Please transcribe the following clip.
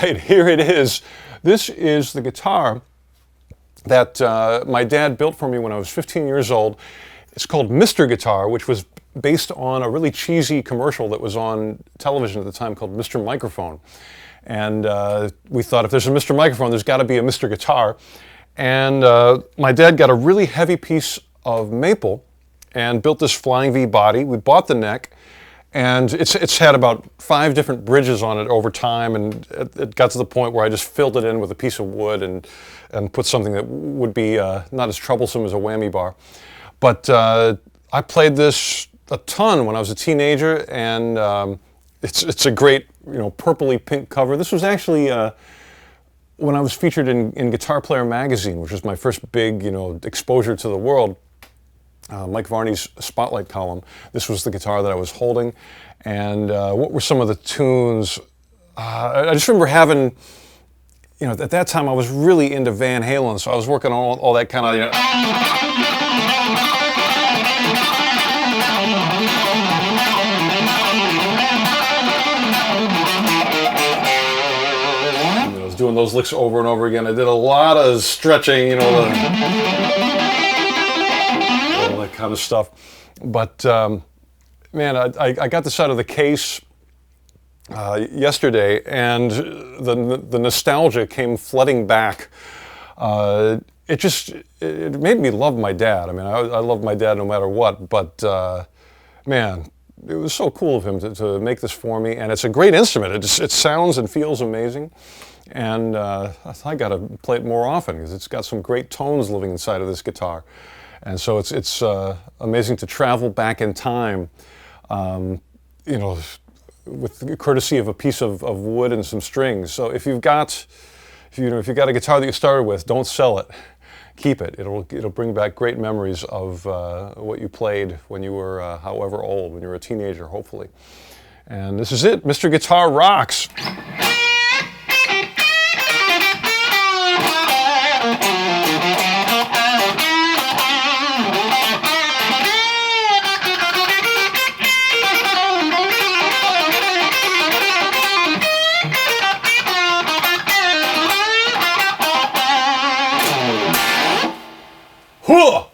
right, here it is. This is the guitar that my dad built for me when I was 15 years old. It's called Mr. Guitar, which was based on a really cheesy commercial that was on television at the time called Mr. Microphone. And we thought, if there's a Mr. Microphone, there's got to be a Mr. Guitar. And my dad got a really heavy piece of maple and built this flying V body. We bought the neck, and it's had about 5 different bridges on it over time, and it got to the point where I just filled it in with a piece of wood and put something that would be not as troublesome as a whammy bar. But I played this a ton when I was a teenager, and it's a great, purpley pink cover. This was actually when I was featured in Guitar Player magazine, which was my first big, exposure to the world. Mike Varney's Spotlight column. This was the guitar that I was holding. And what were some of the tunes? I just remember having, at that time I was really into Van Halen, so I was working on all that kind of, I was doing those licks over and over again. I did a lot of stretching, all that kind of stuff. But man, I got this out of the case yesterday, and the nostalgia came flooding back. It made me love my dad. I mean, I love my dad no matter what, but man, it was so cool of him to make this for me, and it's a great instrument. It sounds and feels amazing, and I got to play it more often because it's got some great tones living inside of this guitar. And so it's amazing to travel back in time, with the courtesy of a piece of wood and some strings. So if you've got a guitar that you started with, don't sell it. Keep it. It'll bring back great memories of what you played when you were however old, when you were a teenager, hopefully. And this is it. Mr. Guitar rocks. Huh!